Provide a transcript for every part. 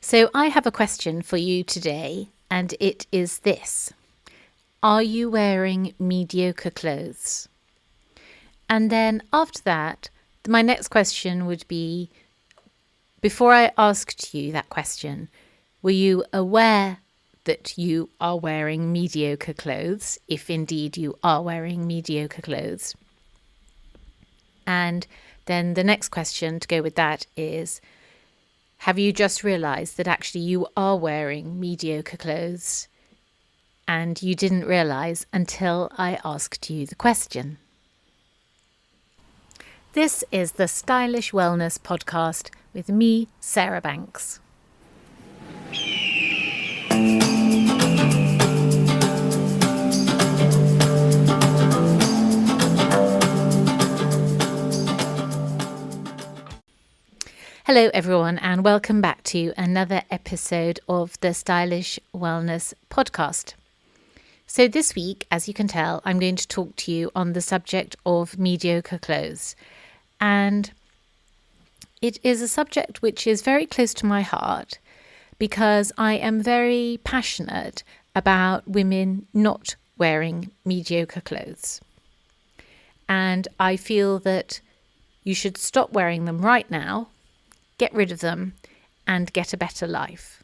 So I have a question for you today, and it is this. Are you wearing mediocre clothes? And then after that, my next question would be, before I asked you that question, were you aware that you are wearing mediocre clothes, if indeed you are wearing mediocre clothes? And then the next question to go with that is, have you just realised that actually you are wearing mediocre clothes and you didn't realise until I asked you the question? This is the Stylish Wellness Podcast with me, Sarah Banks. Hello everyone, and welcome back to another episode of the Stylish Wellness Podcast. So this week, as you can tell, I'm going to talk to you on the subject of mediocre clothes. And it is a subject which is very close to my heart because I am very passionate about women not wearing mediocre clothes. And I feel that you should stop wearing them right now, get rid of them, and get a better life.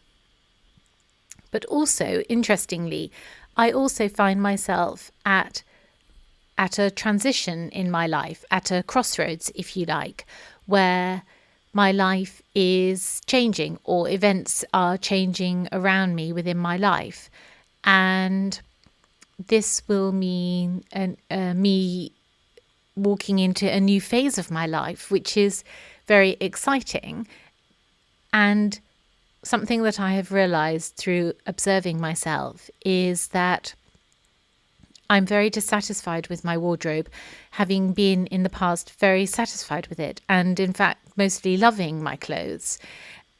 But also, interestingly, I also find myself at a transition in my life, at a crossroads, if you like, where my life is changing or events are changing around me within my life. And this will mean me walking into a new phase of my life, which is very exciting, and something that I have realized through observing myself is that I'm very dissatisfied with my wardrobe, having been in the past very satisfied with it, and in fact mostly loving my clothes.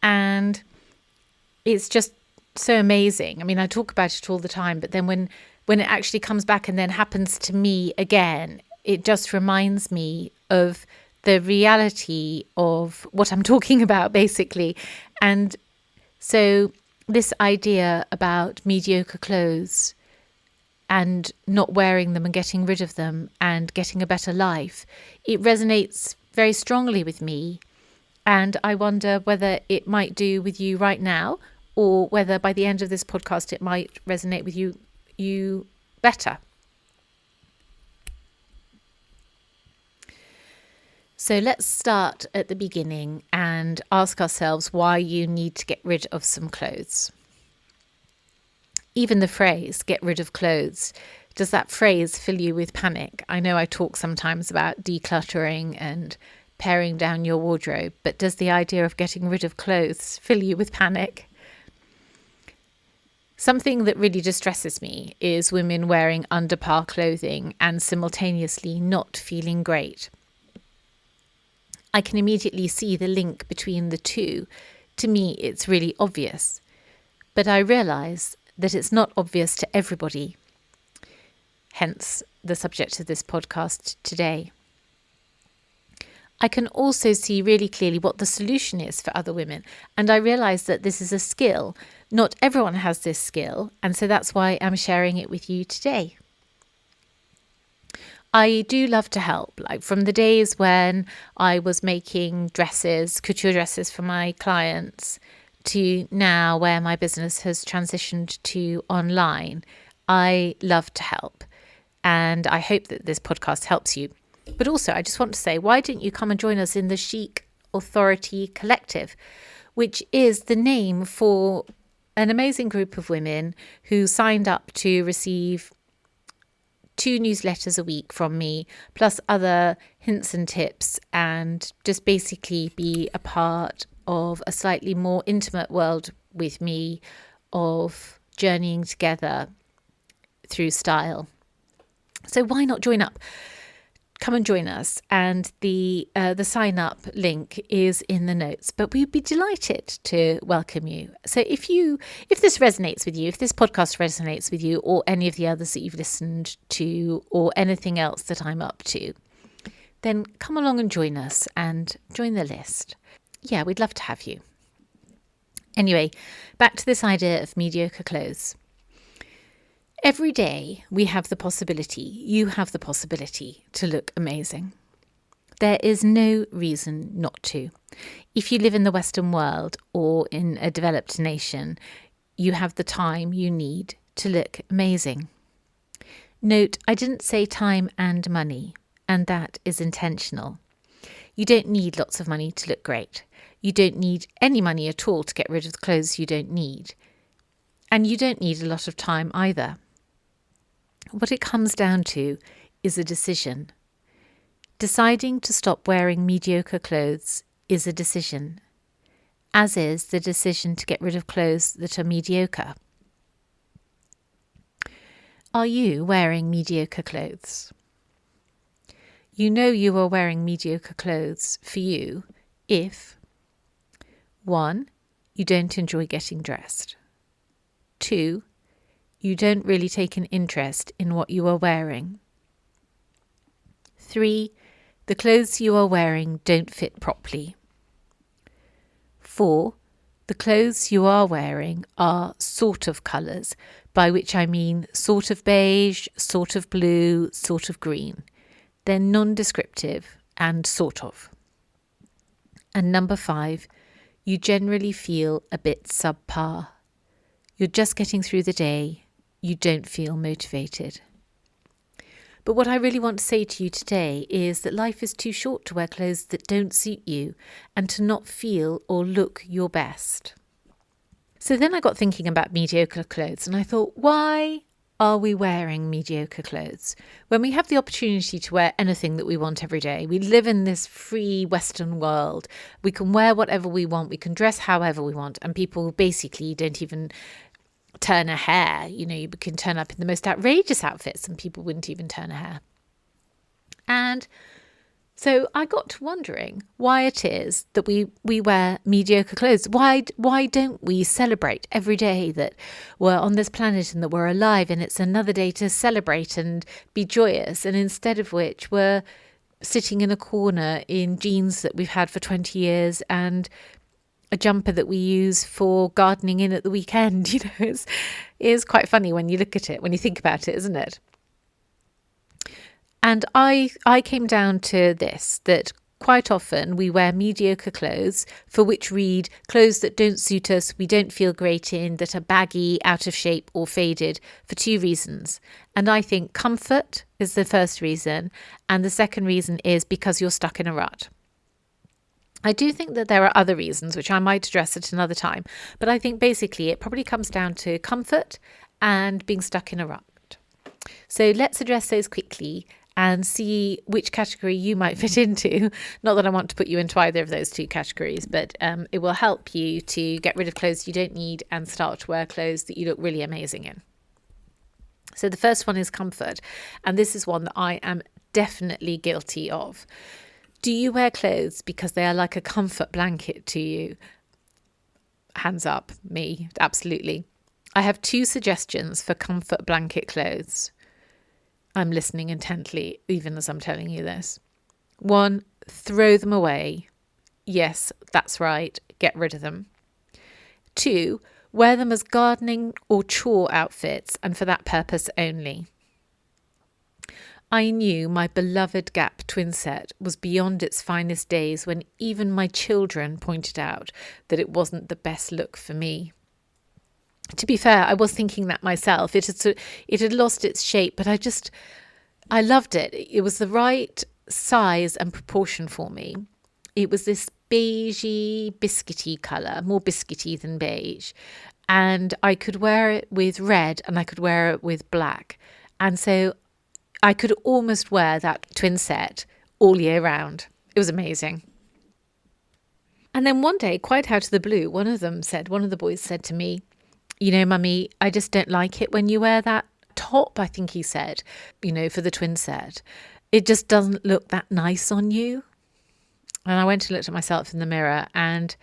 And it's just so amazing. I mean, I talk about it all the time, but then when it actually comes back and then happens to me again, it just reminds me of the reality of what I'm talking about, basically. And so this idea about mediocre clothes and not wearing them and getting rid of them and getting a better life, it resonates very strongly with me. And I wonder whether it might do with you right now, or whether by the end of this podcast it might resonate with you better. So let's start at the beginning and ask ourselves why you need to get rid of some clothes. Even the phrase, get rid of clothes, does that phrase fill you with panic? I know I talk sometimes about decluttering and paring down your wardrobe, but does the idea of getting rid of clothes fill you with panic? Something that really distresses me is women wearing under par clothing and simultaneously not feeling great. I can immediately see the link between the two. To me, it's really obvious. But I realise that it's not obvious to everybody. Hence, the subject of this podcast today. I can also see really clearly what the solution is for other women. And I realise that this is a skill. Not everyone has this skill. And so that's why I'm sharing it with you today. I do love to help, like from the days when I was making dresses, couture dresses for my clients, to now where my business has transitioned to online. I love to help, and I hope that this podcast helps you. But also, I just want to say, why didn't you come and join us in the Chic Authority Collective, which is the name for an amazing group of women who signed up to receive 2 newsletters a week from me, plus other hints and tips, and just basically be a part of a slightly more intimate world with me of journeying together through style. So why not join up? Come and join us, and the sign up link is in the notes, but we'd be delighted to welcome you. So if this resonates with you, if this podcast resonates with you, or any of the others that you've listened to, or anything else that I'm up to, then come along and join us and join the list. Yeah, we'd love to have you. Anyway, back to this idea of mediocre clothes. Every day you have the possibility to look amazing. There is no reason not to. If you live in the Western world or in a developed nation, you have the time you need to look amazing. Note, I didn't say time and money, and that is intentional. You don't need lots of money to look great. You don't need any money at all to get rid of the clothes you don't need. And you don't need a lot of time either. What it comes down to is a decision. Deciding to stop wearing mediocre clothes is a decision, as is the decision to get rid of clothes that are mediocre. Are you wearing mediocre clothes? You know you are wearing mediocre clothes for you if 1. You don't enjoy getting dressed. 2. You don't really take an interest in what you are wearing. 3. The clothes you are wearing don't fit properly. 4. The clothes you are wearing are sort of colours, by which I mean sort of beige, sort of blue, sort of green. They're non-descriptive and sort of. And number 5, you generally feel a bit subpar. You're just getting through the day. You don't feel motivated. But what I really want to say to you today is that life is too short to wear clothes that don't suit you and to not feel or look your best. So then I got thinking about mediocre clothes and I thought, why are we wearing mediocre clothes when we have the opportunity to wear anything that we want every day? We live in this free Western world. We can wear whatever we want. We can dress however we want. And people basically don't even turn a hair. You know, you can turn up in the most outrageous outfits and people wouldn't even turn a hair. And so I got to wondering why it is that we wear mediocre clothes. Why don't we celebrate every day that we're on this planet and that we're alive and it's another day to celebrate and be joyous? And instead of which we're sitting in a corner in jeans that we've had for 20 years and a jumper that we use for gardening in at the weekend. You know, it is quite funny when you look at it, when you think about it, isn't it? And I came down to this, that quite often we wear mediocre clothes for which read clothes that don't suit us, we don't feel great in, that are baggy, out of shape or faded for 2 reasons. And I think comfort is the first reason. And the second reason is because you're stuck in a rut. I do think that there are other reasons, which I might address at another time. But I think basically it probably comes down to comfort and being stuck in a rut. So let's address those quickly and see which category you might fit into. Not that I want to put you into either of those 2 categories, but it will help you to get rid of clothes you don't need and start to wear clothes that you look really amazing in. So the first one is comfort. And this is one that I am definitely guilty of. Do you wear clothes because they are like a comfort blanket to you? Hands up, me, absolutely. I have 2 suggestions for comfort blanket clothes. I'm listening intently, even as I'm telling you this. 1, throw them away. Yes, that's right, get rid of them. 2, wear them as gardening or chore outfits and for that purpose only. I knew my beloved Gap twin set was beyond its finest days when even my children pointed out that it wasn't the best look for me. To be fair, I was thinking that myself. It had lost its shape, but I loved it. It was the right size and proportion for me. It was this beigey, biscuity colour, more biscuity than beige. And I could wear it with red and I could wear it with black. And so I could almost wear that twin set all year round. It was amazing. And then one day, quite out of the blue, one of the boys said to me, you know, Mummy, I just don't like it when you wear that top, I think he said, you know, for the twin set. It just doesn't look that nice on you. And I went and looked at myself in the mirror, and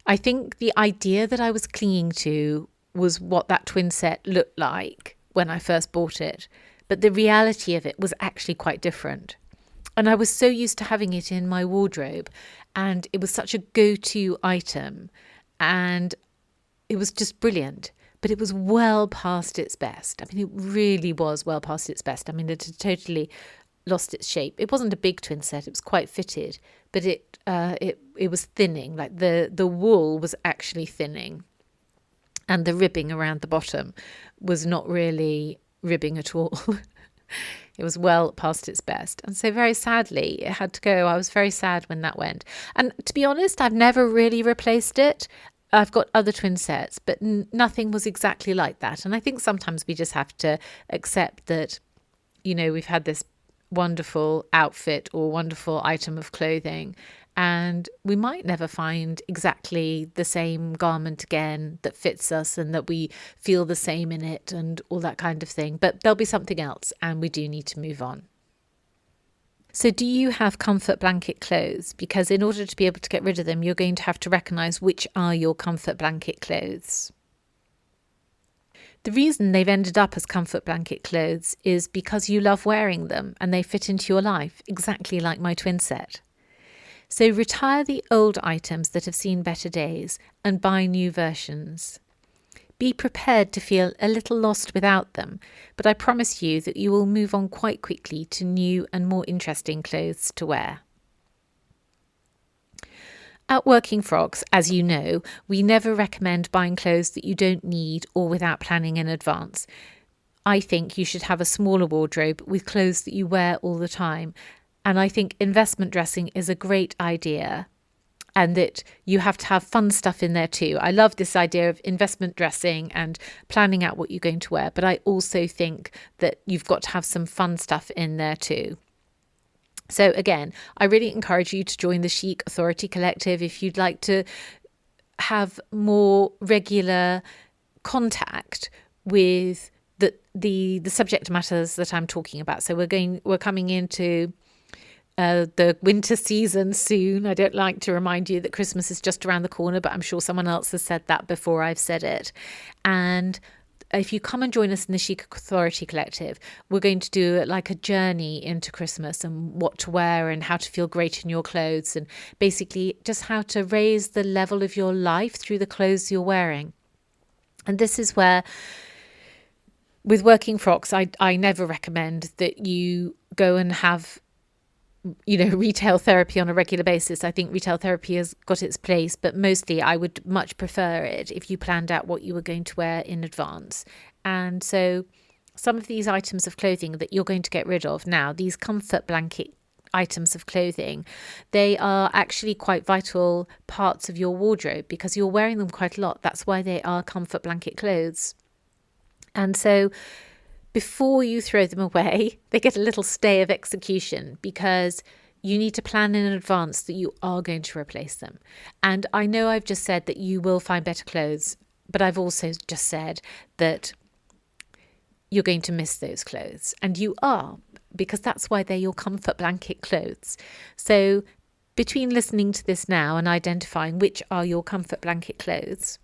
I think the idea that I was clinging to was what that twin set looked like when I first bought it. But the reality of it was actually quite different. And I was so used to having it in my wardrobe, and it was such a go-to item. and it was just brilliant. But it was well past its best. I mean, it really was well past its best. I mean, it had totally lost its shape. It wasn't a big twin set. It was quite fitted, but it was thinning. Like the wool was actually thinning, and the ribbing around the bottom was not really ribbing at all. It was well past its best. And so very sadly, it had to go. I was very sad when that went. And to be honest, I've never really replaced it. I've got other twin sets, but nothing was exactly like that. And I think sometimes we just have to accept that, we've had this wonderful outfit or wonderful item of clothing, and we might never find exactly the same garment again that fits us and that we feel the same in it and all that kind of thing. But there'll be something else, and we do need to move on. So do you have comfort blanket clothes? Because in order to be able to get rid of them, you're going to have to recognise which are your comfort blanket clothes. The reason they've ended up as comfort blanket clothes is because you love wearing them and they fit into your life, exactly like my twin set. So retire the old items that have seen better days and buy new versions. Be prepared to feel a little lost without them, but I promise you that you will move on quite quickly to new and more interesting clothes to wear. At Working Frocks, as you know, we never recommend buying clothes that you don't need or without planning in advance. I think you should have a smaller wardrobe with clothes that you wear all the time. And I think investment dressing is a great idea, and that you have to have fun stuff in there too. I love this idea of investment dressing and planning out what you're going to wear, but I also think that you've got to have some fun stuff in there too. So again, I really encourage you to join the Chic Authority Collective if you'd like to have more regular contact with the subject matters that I'm talking about. So we're coming into the winter season soon. I don't like to remind you that Christmas is just around the corner, but I'm sure someone else has said that before I've said it. And if you come and join us in the Chic Authority Collective, we're going to do like a journey into Christmas and what to wear and how to feel great in your clothes, and basically just how to raise the level of your life through the clothes you're wearing. And this is where, with Working Frocks, I never recommend that you go and have retail therapy on a regular basis. I think retail therapy has got its place, but mostly I would much prefer it if you planned out what you were going to wear in advance. And so some of these items of clothing that you're going to get rid of now, these comfort blanket items of clothing, they are actually quite vital parts of your wardrobe because you're wearing them quite a lot. That's why they are comfort blanket clothes. And so before you throw them away, they get a little stay of execution because you need to plan in advance that you are going to replace them. And I know I've just said that you will find better clothes, but I've also just said that you're going to miss those clothes. And you are, because that's why they're your comfort blanket clothes. So between listening to this now and identifying which are your comfort blanket clothes,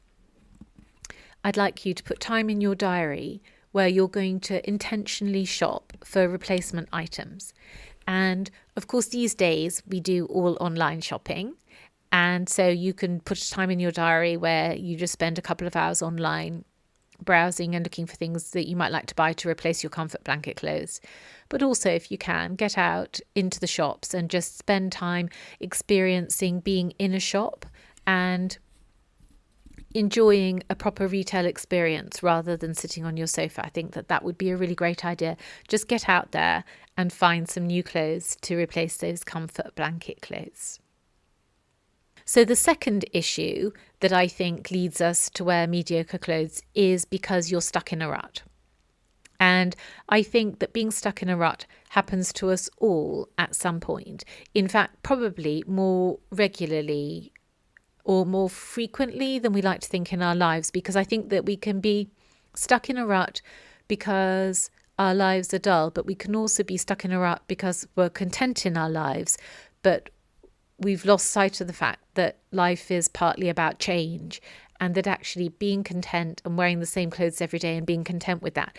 I'd like you to put time in your diary where you're going to intentionally shop for replacement items. And of course, these days we do all online shopping. And so you can put time in your diary where you just spend a couple of hours online browsing and looking for things that you might like to buy to replace your comfort blanket clothes. But also, if you can, get out into the shops and just spend time experiencing being in a shop and enjoying a proper retail experience rather than sitting on your sofa. I think that would be a really great idea. Just get out there and find some new clothes to replace those comfort blanket clothes. So the second issue that I think leads us to wear mediocre clothes is because you're stuck in a rut. And I think that being stuck in a rut happens to us all at some point. In fact, probably more regularly or more frequently than we like to think in our lives, because I think that we can be stuck in a rut because our lives are dull, but we can also be stuck in a rut because we're content in our lives, but we've lost sight of the fact that life is partly about change, and that actually being content and wearing the same clothes every day and being content with that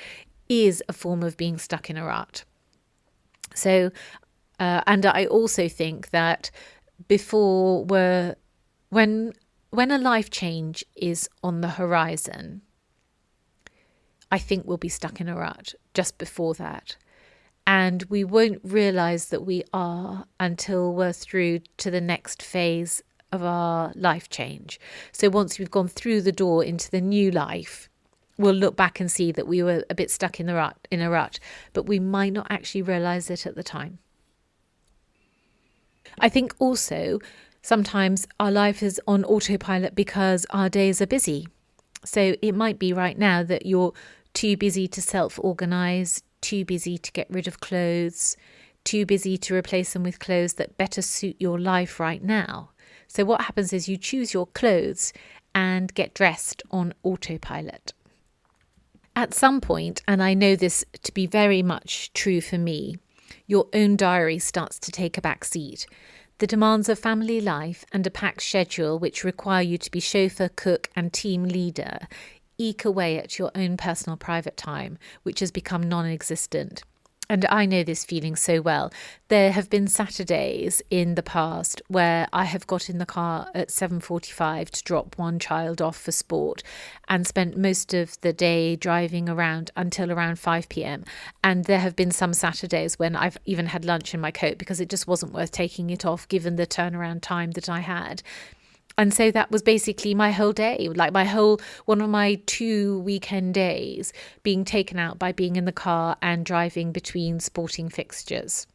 is a form of being stuck in a rut. So, and I also think that when when a life change is on the horizon, I think we'll be stuck in a rut just before that. And we won't realise that we are until we're through to the next phase of our life change. So once we've gone through the door into the new life, we'll look back and see that we were a bit stuck in a rut, but we might not actually realise it at the time. I think also sometimes our life is on autopilot because our days are busy. So it might be right now that you're too busy to self-organise, too busy to get rid of clothes, too busy to replace them with clothes that better suit your life right now. So what happens is you choose your clothes and get dressed on autopilot. At some point, and I know this to be very much true for me, your own diary starts to take a back seat. The demands of family life and a packed schedule which require you to be chauffeur, cook and team leader eke away at your own personal private time, which has become non-existent. And I know this feeling so well. There have been Saturdays in the past where I have got in the car at 7:45 to drop one child off for sport and spent most of the day driving around until around 5 p.m. And there have been some Saturdays when I've even had lunch in my coat because it just wasn't worth taking it off given the turnaround time that I had. And so that was basically my whole day, like one of my 2 weekend days being taken out by being in the car and driving between sporting fixtures.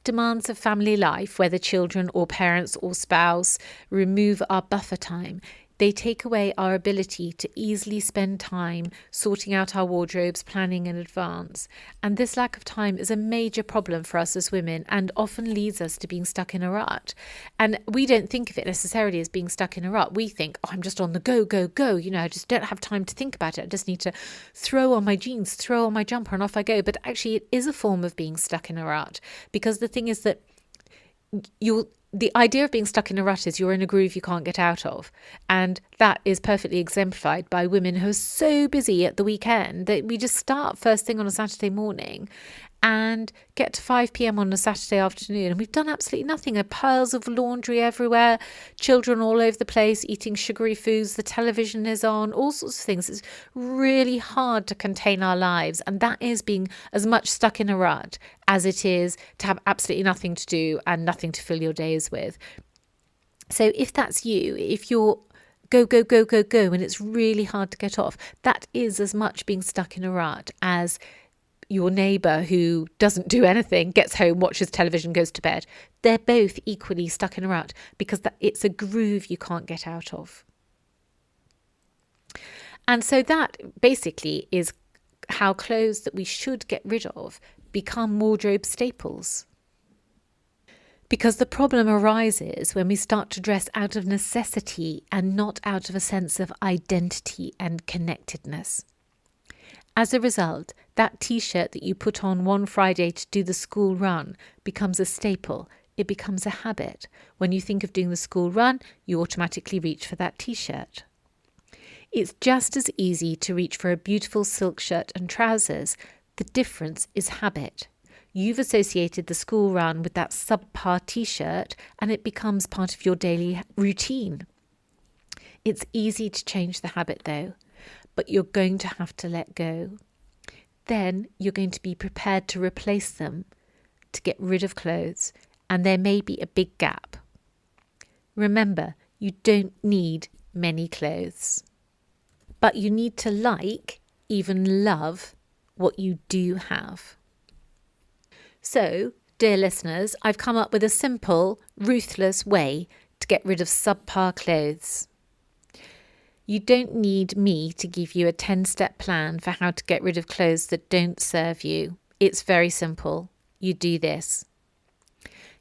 Demands of family life, whether children or parents or spouse, remove our buffer time. They take away our ability to easily spend time sorting out our wardrobes, planning in advance. And this lack of time is a major problem for us as women and often leads us to being stuck in a rut. And we don't think of it necessarily as being stuck in a rut. We think, oh, I'm just on the go, go, go. I just don't have time to think about it. I just need to throw on my jeans, throw on my jumper and off I go. But actually it is a form of being stuck in a rut, because the thing is that the idea of being stuck in a rut is you're in a groove you can't get out of. And that is perfectly exemplified by women who are so busy at the weekend that we just start first thing on a Saturday morning and get to 5 p.m. on a Saturday afternoon and we've done absolutely nothing. There are piles of laundry everywhere, children all over the place eating sugary foods, the television is on, all sorts of things. It's really hard to contain our lives, and that is being as much stuck in a rut as it is to have absolutely nothing to do and nothing to fill your days with. So if that's you, if you're go, go, go, go, go, and it's really hard to get off, that is as much being stuck in a rut as your neighbour who doesn't do anything, gets home, watches television, goes to bed. They're both equally stuck in a rut because it's a groove you can't get out of. And so that basically is how clothes that we should get rid of become wardrobe staples. Because the problem arises when we start to dress out of necessity and not out of a sense of identity and connectedness. As a result, that t-shirt that you put on one Friday to do the school run becomes a staple. It becomes a habit. When you think of doing the school run, you automatically reach for that t-shirt. It's just as easy to reach for a beautiful silk shirt and trousers. The difference is habit. You've associated the school run with that subpar t-shirt and it becomes part of your daily routine. It's easy to change the habit though, but you're going to have to let go. Then you're going to be prepared to replace them, to get rid of clothes, and there may be a big gap. Remember, you don't need many clothes, but you need to like, even love, what you do have. So, dear listeners, I've come up with a simple, ruthless way to get rid of subpar clothes. You don't need me to give you a 10-step plan for how to get rid of clothes that don't serve you. It's very simple. You do this.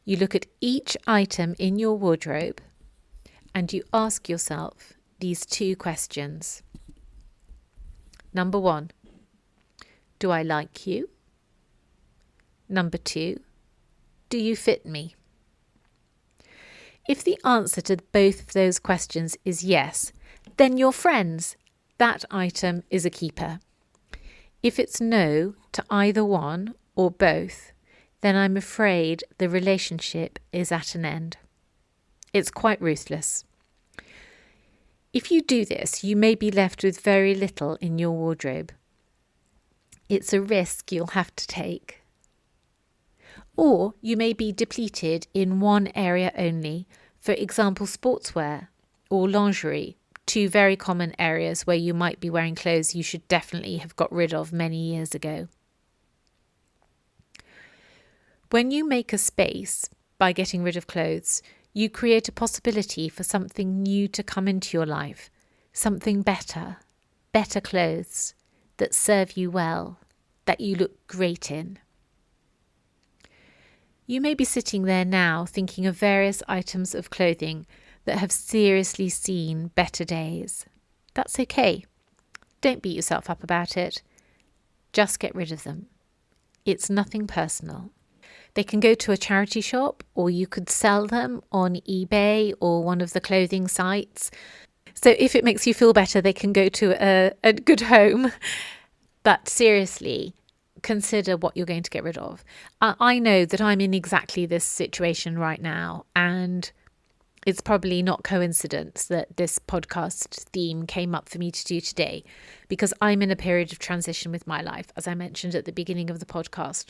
You look at each item in your wardrobe and you ask yourself these 2 questions. Number 1, do I like you? Number 2, do you fit me? If the answer to both of those questions is yes, then you're friends. That item is a keeper. If it's no to either one or both, then I'm afraid the relationship is at an end. It's quite ruthless. If you do this, you may be left with very little in your wardrobe. It's a risk you'll have to take. Or you may be depleted in one area only, for example, sportswear or lingerie, two very common areas where you might be wearing clothes you should definitely have got rid of many years ago. When you make a space by getting rid of clothes, you create a possibility for something new to come into your life, something better clothes that serve you well, that you look great in. You may be sitting there now thinking of various items of clothing that have seriously seen better days. That's okay. Don't beat yourself up about it. Just get rid of them. It's nothing personal. They can go to a charity shop, or you could sell them on eBay or one of the clothing sites. So if it makes you feel better, they can go to a good home. But seriously, consider what you're going to get rid of. I know that I'm in exactly this situation right now, and it's probably not coincidence that this podcast theme came up for me to do today, because I'm in a period of transition with my life, as I mentioned at the beginning of the podcast.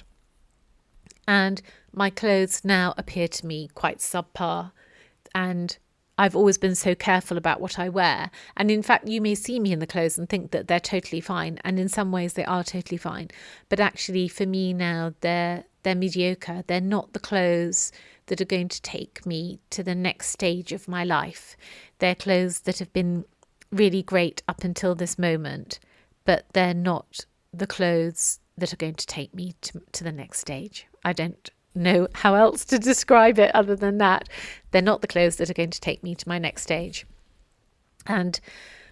And my clothes now appear to me quite subpar, and I've always been so careful about what I wear. And in fact, you may see me in the clothes and think that they're totally fine. And in some ways they are totally fine. But actually for me now, they're mediocre. They're not the clothes that are going to take me to the next stage of my life. They're clothes that have been really great up until this moment, but they're not the clothes that are going to take me to the next stage. I don't know how else to describe it other than that. They're not the clothes that are going to take me to my next stage. And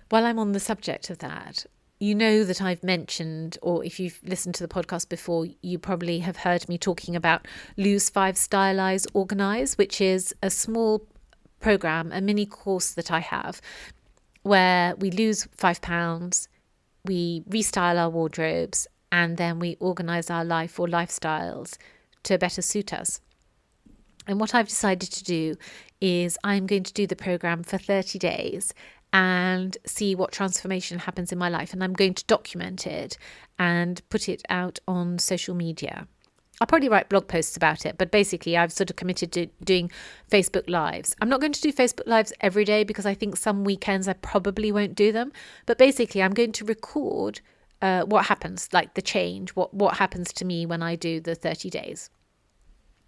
while I'm on the subject of that, you know that I've mentioned, or if you've listened to the podcast before, you probably have heard me talking about Lose 5, Stylize, Organize, which is a small program, a mini course that I have, where we lose 5 pounds, we restyle our wardrobes, and then we organize our life or lifestyles to better suit us. And what I've decided to do is I'm going to do the program for 30 days and see what transformation happens in my life. And I'm going to document it and put it out on social media. I'll probably write blog posts about it, but basically I've sort of committed to doing Facebook Lives. I'm not going to do Facebook Lives every day because I think some weekends I probably won't do them. But basically I'm going to record what happens, like the change, what happens to me when I do the 30 days.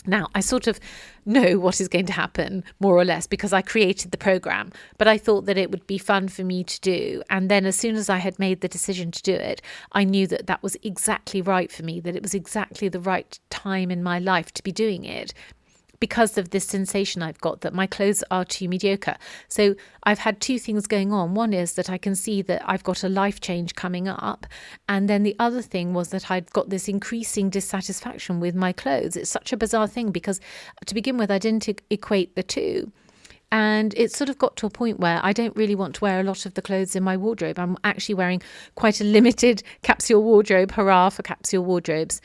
Now, I sort of know what is going to happen, more or less, because I created the program, but I thought that it would be fun for me to do. And then as soon as I had made the decision to do it, I knew that that was exactly right for me, that it was exactly the right time in my life to be doing it, because of this sensation I've got that my clothes are too mediocre. So I've had two things going on. One is that I can see that I've got a life change coming up. And then the other thing was that I'd got this increasing dissatisfaction with my clothes. It's such a bizarre thing because to begin with, I didn't equate the two. And it sort of got to a point where I don't really want to wear a lot of the clothes in my wardrobe. I'm actually wearing quite a limited capsule wardrobe. Hurrah for capsule wardrobes.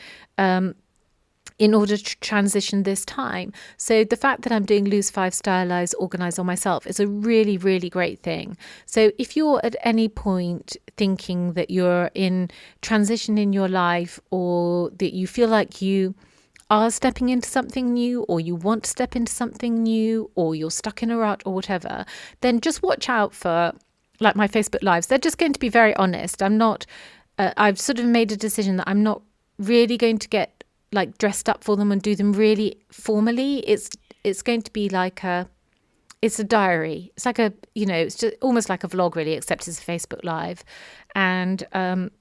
In order to transition this time. So the fact that I'm doing Lose 5, Stylize, Organize on myself is a really, really great thing. So if you're at any point thinking that you're in transition in your life, or that you feel like you are stepping into something new, or you want to step into something new, or you're stuck in a rut or whatever, then just watch out for like my Facebook Lives. They're just going to be very honest. I've sort of made a decision that I'm not really going to get like dressed up for them and do them really formally. It's going to be like it's a diary. It's like it's just almost like a vlog really, except it's a Facebook Live. And I'm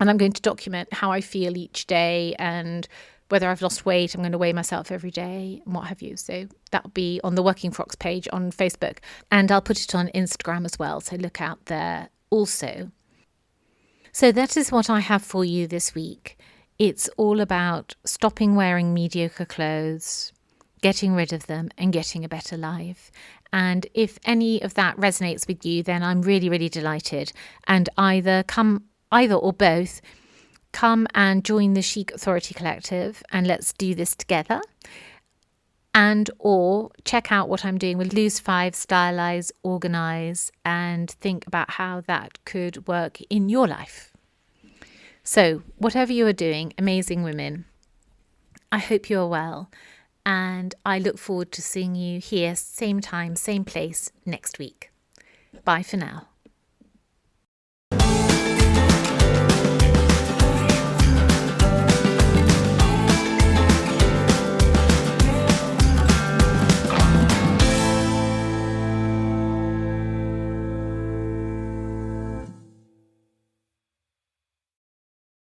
going to document how I feel each day and whether I've lost weight. I'm going to weigh myself every day and what have you. So that'll be on the Working Frocks page on Facebook, and I'll put it on Instagram as well. So look out there also. So that is what I have for you this week. It's all about stopping wearing mediocre clothes, getting rid of them and getting a better life. And if any of that resonates with you, then I'm really, really delighted. And either or both, come and join the Chic Authority Collective and let's do this together. and or check out what I'm doing with Lose 5, Stylize, Organize, and think about how that could work in your life. So whatever you are doing, amazing women, I hope you're well, and I look forward to seeing you here, same time, same place next week. Bye for now.